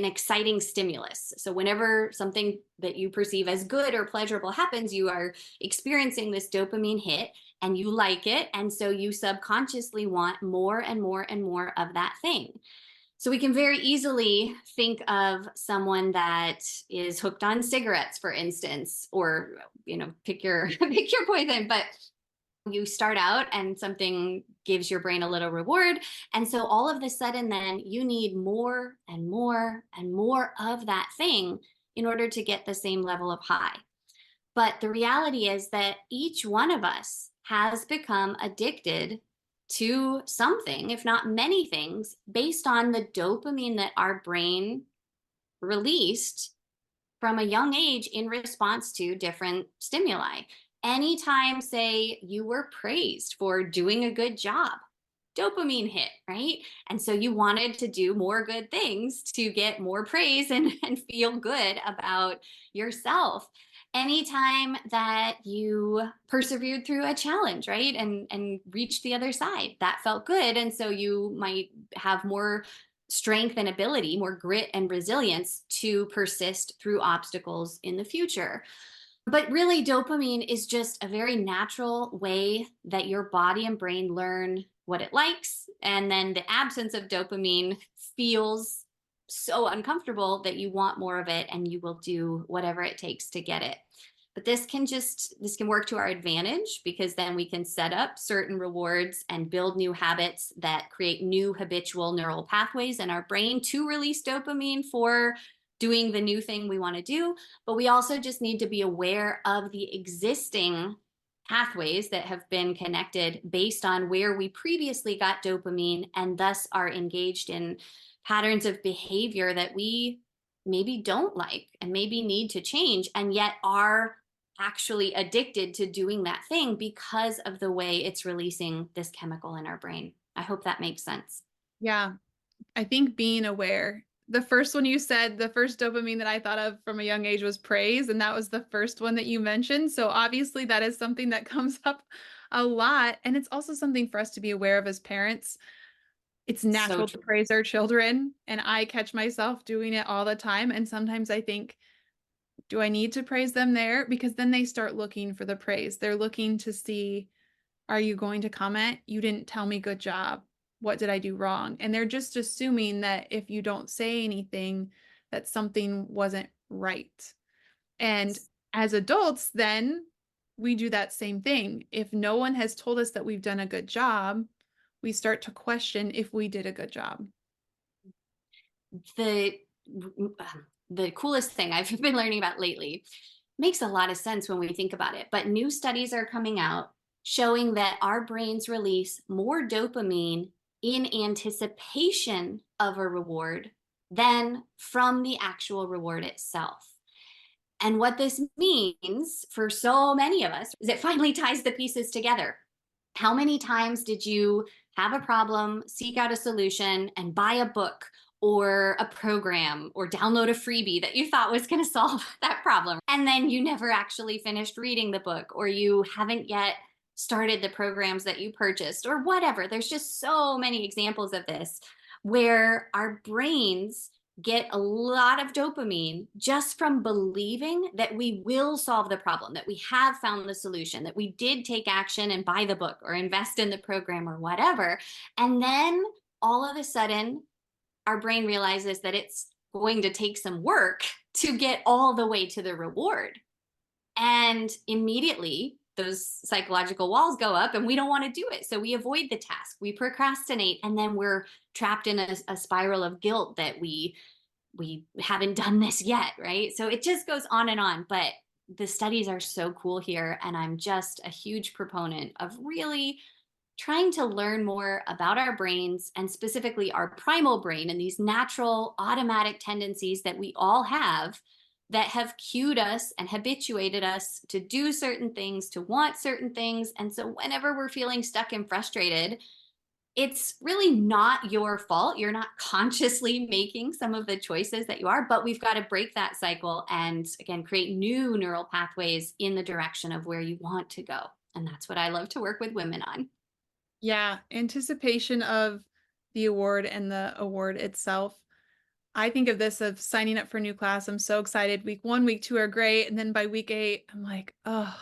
exciting stimulus. So whenever something that you perceive as good or pleasurable happens, you are experiencing this dopamine hit and you like it. And so you subconsciously want more and more and more of that thing. So we can very easily think of someone that is hooked on cigarettes, for instance, or pick your pick your poison. But you start out and something gives your brain a little reward. And so all of a sudden, then you need more and more and more of that thing in order to get the same level of high. But the reality is that each one of us has become addicted to something, if not many things, based on the dopamine that our brain released from a young age in response to different stimuli. Anytime, say, you were praised for doing a good job, dopamine hit, right? And so you wanted to do more good things to get more praise and feel good about yourself. Anytime that you persevered through a challenge, right? And reached the other side, that felt good. And so you might have more strength and ability, more grit and resilience to persist through obstacles in the future. But really, dopamine is just a very natural way that your body and brain learn what it likes. And then the absence of dopamine feels so uncomfortable that you want more of it and you will do whatever it takes to get it. But this can work to our advantage because then we can set up certain rewards and build new habits that create new habitual neural pathways in our brain to release dopamine for doing the new thing we want to do. But we also just need to be aware of the existing pathways that have been connected based on where we previously got dopamine and thus are engaged in patterns of behavior that we maybe don't like and maybe need to change and yet are actually addicted to doing that thing because of the way it's releasing this chemical in our brain. I hope that makes sense. Yeah, I think being aware. The first one you said, the first dopamine that I thought of from a young age was praise, and that was the first one that you mentioned. So obviously that is something that comes up a lot, and it's also something for us to be aware of as parents. It's So natural to true. praise our children, and I catch myself doing it all the time, and sometimes I think, do I need to praise them there? Because then they start looking for the praise. They're looking to see, are you going to comment? You didn't tell me good job. What did I do wrong? And they're just assuming that if you don't say anything, that something wasn't right. And as adults, then we do that same thing. If no one has told us that we've done a good job, we start to question if we did a good job. The the coolest thing I've been learning about lately makes a lot of sense when we think about it. But new studies are coming out showing that our brains release more dopamine in anticipation of a reward than from the actual reward itself. And what this means for so many of us is it finally ties the pieces together. How many times did you have a problem, seek out a solution, and buy a book or a program or download a freebie that you thought was going to solve that problem? And then you never actually finished reading the book, or you haven't yet started the programs that you purchased, or whatever. There's just so many examples of this where our brains get a lot of dopamine just from believing that we will solve the problem, that we have found the solution, that we did take action and buy the book or invest in the program or whatever. And then all of a sudden, our brain realizes that it's going to take some work to get all the way to the reward. And immediately, those psychological walls go up and we don't want to do it. So we avoid the task, we procrastinate, and then we're trapped in a spiral of guilt that we haven't done this yet, right? So it just goes on and on. But the studies are so cool here. And I'm just a huge proponent of really trying to learn more about our brains and specifically our primal brain and these natural automatic tendencies that we all have that have cued us and habituated us to do certain things, to want certain things. And so whenever we're feeling stuck and frustrated, it's really not your fault. You're not consciously making some of the choices that you are, but we've got to break that cycle and again, create new neural pathways in the direction of where you want to go. And that's what I love to work with women on. Yeah, anticipation of the award and the award itself. I think of this of signing up for a new class. I'm so excited. Week 1, week 2 are great. And then by week 8, I'm like, oh,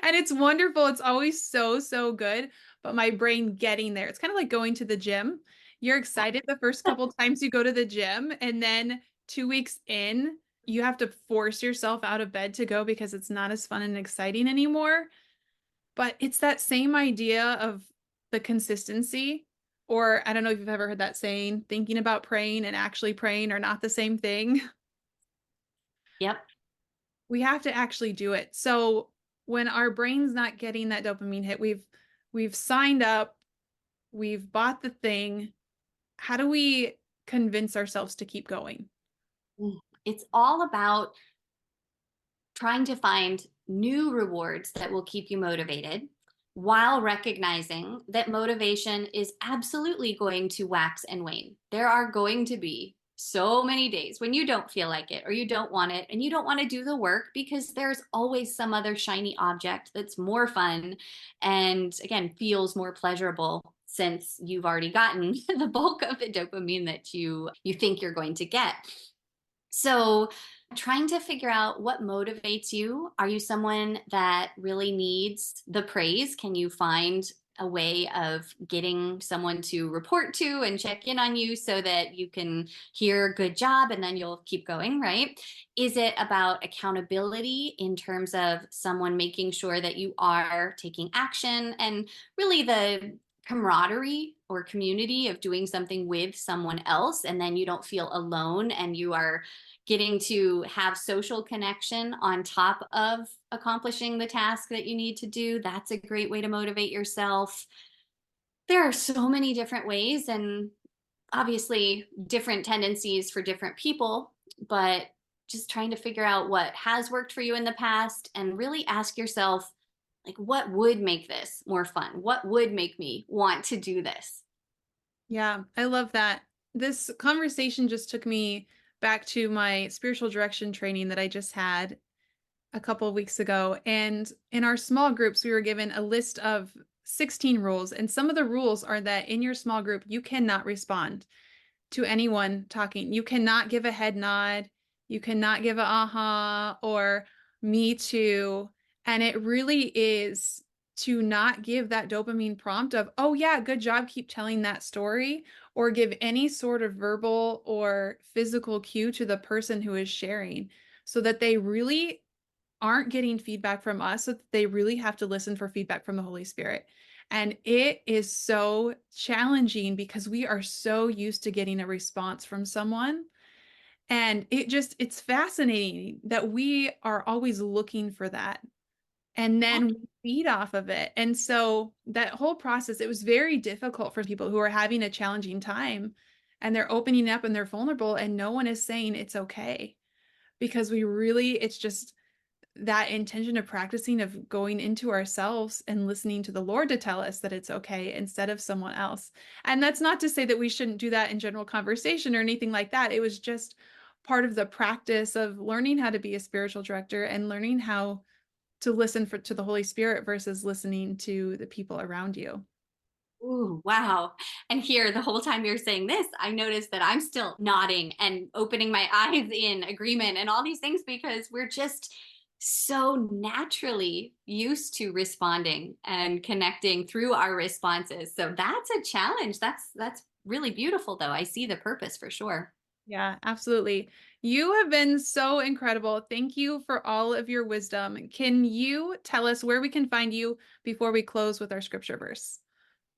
and it's wonderful. It's always so, so good. But my brain getting there, it's kind of like going to the gym. You're excited the first couple times you go to the gym, and then 2 weeks in, you have to force yourself out of bed to go because it's not as fun and exciting anymore. But it's that same idea of the consistency. Or I don't know if you've ever heard that saying, thinking about praying and actually praying are not the same thing. Yep. We have to actually do it. So when our brain's not getting that dopamine hit, we've signed up, we've bought the thing. How do we convince ourselves to keep going? It's all about trying to find new rewards that will keep you motivated while recognizing that motivation is absolutely going to wax and wane. There are going to be so many days when you don't feel like it or you don't want it and you don't want to do the work because there's always some other shiny object that's more fun and again feels more pleasurable since you've already gotten the bulk of the dopamine that you think you're going to get. So, trying to figure out what motivates you. Are you someone that really needs the praise? Can you find a way of getting someone to report to and check in on you so that you can hear good job and then you'll keep going, right? Is it about accountability in terms of someone making sure that you are taking action and really the camaraderie or community of doing something with someone else and then you don't feel alone and you are getting to have social connection on top of accomplishing the task that you need to do. That's a great way to motivate yourself. There are so many different ways and obviously different tendencies for different people, but just trying to figure out what has worked for you in the past and really ask yourself, like, what would make this more fun? What would make me want to do this? Yeah, I love that. This conversation just took me back to my spiritual direction training that I just had a couple of weeks ago. And in our small groups, we were given a list of 16 rules. And some of the rules are that in your small group, you cannot respond to anyone talking. You cannot give a head nod. You cannot give a aha or me too. And it really is to not give that dopamine prompt of, oh, yeah, good job, keep telling that story, or give any sort of verbal or physical cue to the person who is sharing so that they really aren't getting feedback from us, so that they really have to listen for feedback from the Holy Spirit. And it is so challenging because we are so used to getting a response from someone. And it's fascinating that we are always looking for that. And then we feed off of it. And so that whole process, it was very difficult for people who are having a challenging time and they're opening up and they're vulnerable and no one is saying it's okay because it's just that intention of practicing of going into ourselves and listening to the Lord to tell us that it's okay instead of someone else. And that's not to say that we shouldn't do that in general conversation or anything like that. It was just part of the practice of learning how to be a spiritual director and learning how to listen to the Holy Spirit versus listening to the people around you. Ooh, wow. And here, the whole time you're saying this, I noticed that I'm still nodding and opening my eyes in agreement and all these things because we're just so naturally used to responding and connecting through our responses. So that's a challenge. That's really beautiful though. I see the purpose for sure. Yeah, absolutely. You have been so incredible. Thank you for all of your wisdom. Can you tell us where we can find you before we close with our scripture verse?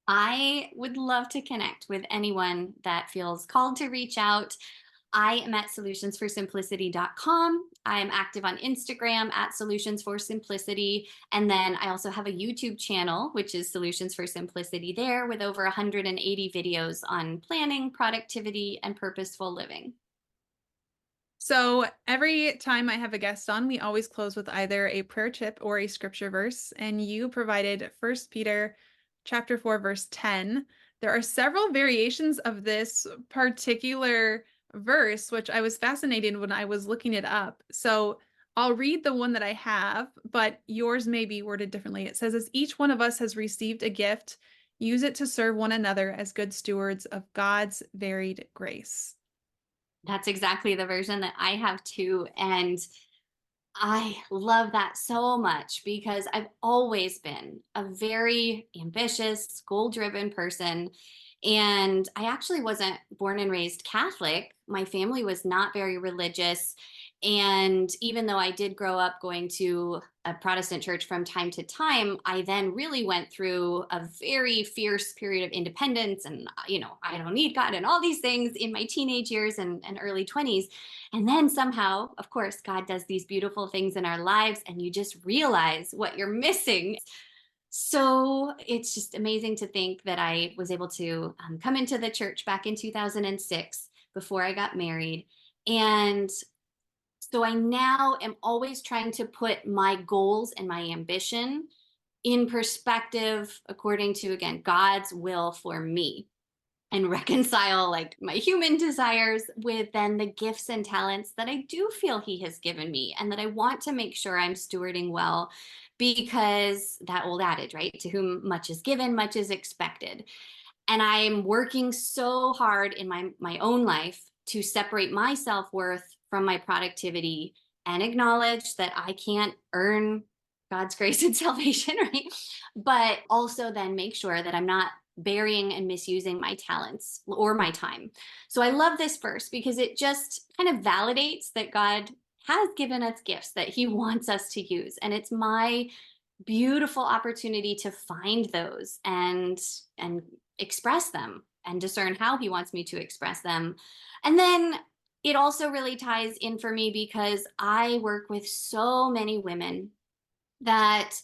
I would love to connect with anyone that feels called to reach out. I am at solutionsforsimplicity.com. I'm active on Instagram at Solutions for Simplicity. And then I also have a YouTube channel, which is Solutions for Simplicity there with over 180 videos on planning, productivity, and purposeful living. So every time I have a guest on, we always close with either a prayer tip or a scripture verse. And you provided 1 Peter chapter 4, verse 10. There are several variations of this particular verse, which I was fascinated when I was looking it up. So I'll read the one that I have, but yours may be worded differently. It says, as each one of us has received a gift, use it to serve one another as good stewards of God's varied grace. That's exactly the version that I have too. And I love that so much because I've always been a very ambitious, goal driven person. And I actually wasn't born and raised Catholic. My family was not very religious. And even though I did grow up going to a Protestant church from time to time, I then really went through a very fierce period of independence and, I don't need God and all these things in my teenage years and early 20s. And then somehow, of course, God does these beautiful things in our lives, and you just realize what you're missing. So it's just amazing to think that I was able to come into the church back in 2006 before I got married. And so I now am always trying to put my goals and my ambition in perspective according to, again, God's will for me, and reconcile like my human desires with then the gifts and talents that I do feel he has given me and that I want to make sure I'm stewarding well, because that old adage, right? To whom much is given, much is expected. And I'm working so hard in my own life to separate my self-worth from my productivity and acknowledge that I can't earn God's grace and salvation, right? But also then make sure that I'm not burying and misusing my talents or my time. So I love this verse because it just kind of validates that God has given us gifts that he wants us to use. And it's my beautiful opportunity to find those and express them and discern how he wants me to express them. And then it also really ties in for me because I work with so many women that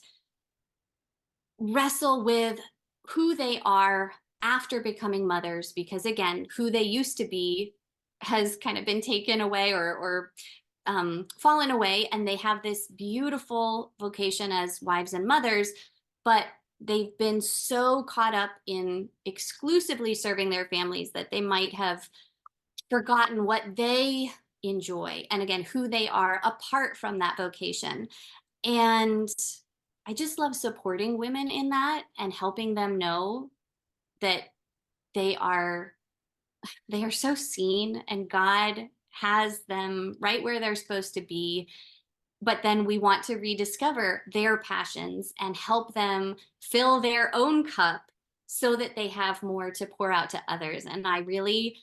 wrestle with who they are after becoming mothers, because again, who they used to be has kind of been taken away or fallen away, and they have this beautiful vocation as wives and mothers, but they've been so caught up in exclusively serving their families that they might have forgotten what they enjoy and again who they are apart from that vocation. And I just love supporting women in that and helping them know that they are they are so seen and God has them right where they're supposed to be. But then we want to rediscover their passions and help them fill their own cup so that they have more to pour out to others. And I really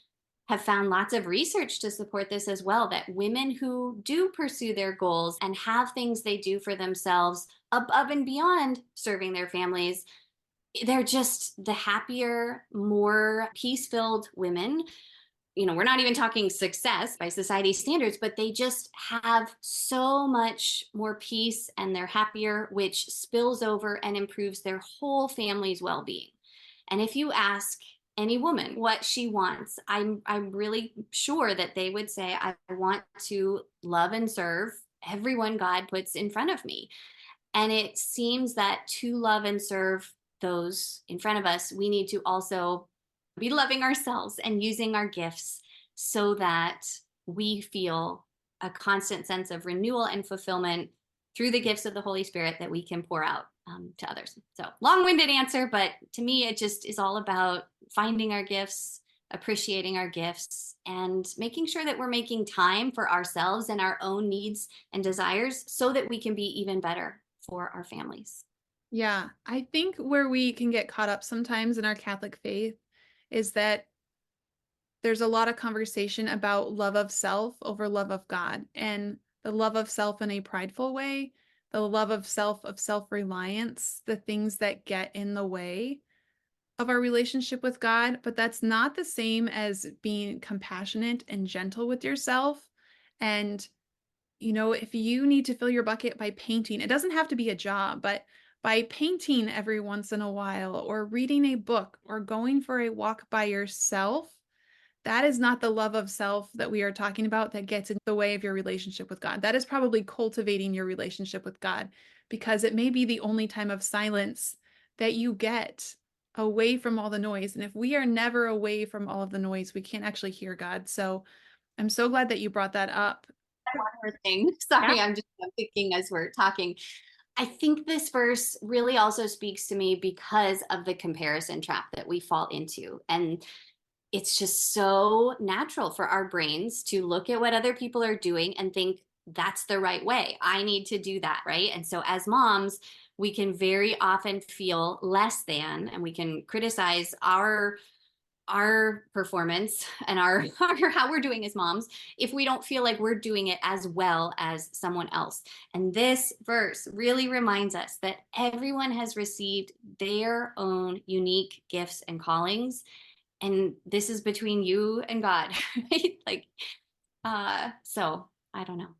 have found lots of research to support this as well, that women who do pursue their goals and have things they do for themselves above and beyond serving their families, they're just the happier, more peace-filled women. We're not even talking success by society's standards, but they just have so much more peace and they're happier, which spills over and improves their whole family's well-being. And if you ask any woman what she wants, I'm really sure that they would say, I want to love and serve everyone God puts in front of me. And it seems that to love and serve those in front of us, we need to also be loving ourselves and using our gifts so that we feel a constant sense of renewal and fulfillment through the gifts of the Holy Spirit that we can pour out to others. So long-winded answer, but to me, it just is all about finding our gifts, appreciating our gifts, and making sure that we're making time for ourselves and our own needs and desires so that we can be even better for our families. Yeah, I think where we can get caught up sometimes in our Catholic faith is that there's a lot of conversation about love of self over love of God, and the love of self in a prideful way, the love of self-reliance, the things that get in the way of our relationship with God. But that's not the same as being compassionate and gentle with yourself. And if you need to fill your bucket by painting, it doesn't have to be a job, but by painting every once in a while, or reading a book, or going for a walk by yourself, that is not the love of self that we are talking about that gets in the way of your relationship with God. That is probably cultivating your relationship with God, because it may be the only time of silence that you get away from all the noise. And if we are never away from all of the noise, we can't actually hear God. So I'm so glad that you brought that up. One more thing. Sorry, I'm thinking as we're talking. I think this verse really also speaks to me because of the comparison trap that we fall into. And it's just so natural for our brains to look at what other people are doing and think that's the right way. I need to do that, right? And so as moms, we can very often feel less than, and we can criticize our performance and our how we're doing as moms if we don't feel like we're doing it as well as someone else. And this verse really reminds us that everyone has received their own unique gifts and callings, and this is between you and God, right? So I don't know.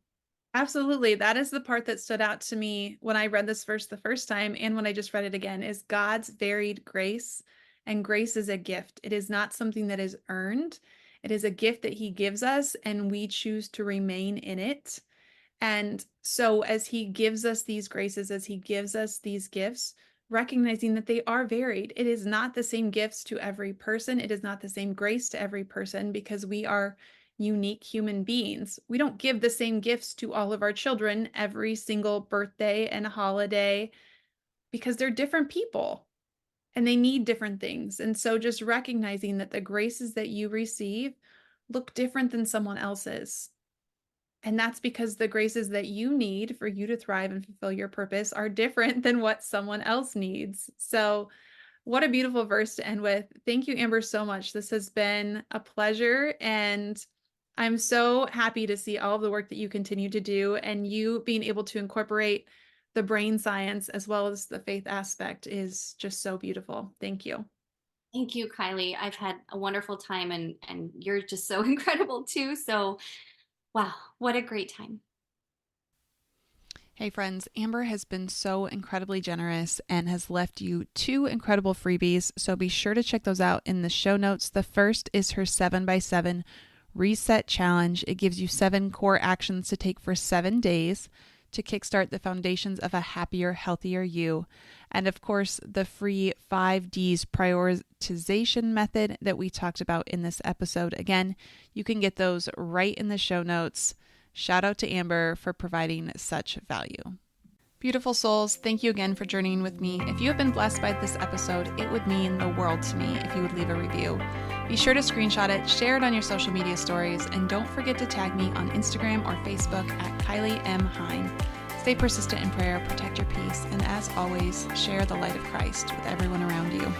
Absolutely. That is the part that stood out to me when I read this verse the first time and when I just read it again, is God's varied grace. And grace is a gift. It is not something that is earned. It is a gift that he gives us, and we choose to remain in it. And so as he gives us these graces, as he gives us these gifts, recognizing that they are varied, it is not the same gifts to every person. It is not the same grace to every person, because we are unique human beings. We don't give the same gifts to all of our children every single birthday and holiday, because they're different people and they need different things. And so just recognizing that the graces that you receive look different than someone else's. And that's because the graces that you need for you to thrive and fulfill your purpose are different than what someone else needs. So what a beautiful verse to end with. Thank you, Amber, so much. This has been a pleasure, and I'm so happy to see all of the work that you continue to do, and you being able to incorporate the brain science as well as the faith aspect is just so beautiful. Thank you. Thank you, Kylie. I've had a wonderful time, and you're just so incredible too. So wow, what a great time. Hey friends, Amber has been so incredibly generous and has left you 2 incredible freebies, so be sure to check those out in the show notes. The first is her 7x7 Reset Challenge. It gives you 7 core actions to take for 7 days to kickstart the foundations of a happier, healthier you. And of course, the free 5Ds prioritization method that we talked about in this episode. Again, you can get those right in the show notes. Shout out to Amber for providing such value. Beautiful souls, thank you again for journeying with me. If you have been blessed by this episode, it would mean the world to me if you would leave a review. Be sure to screenshot it, share it on your social media stories, and don't forget to tag me on Instagram or Facebook at Kylie M. Hine. Stay persistent in prayer, protect your peace, and as always, share the light of Christ with everyone around you.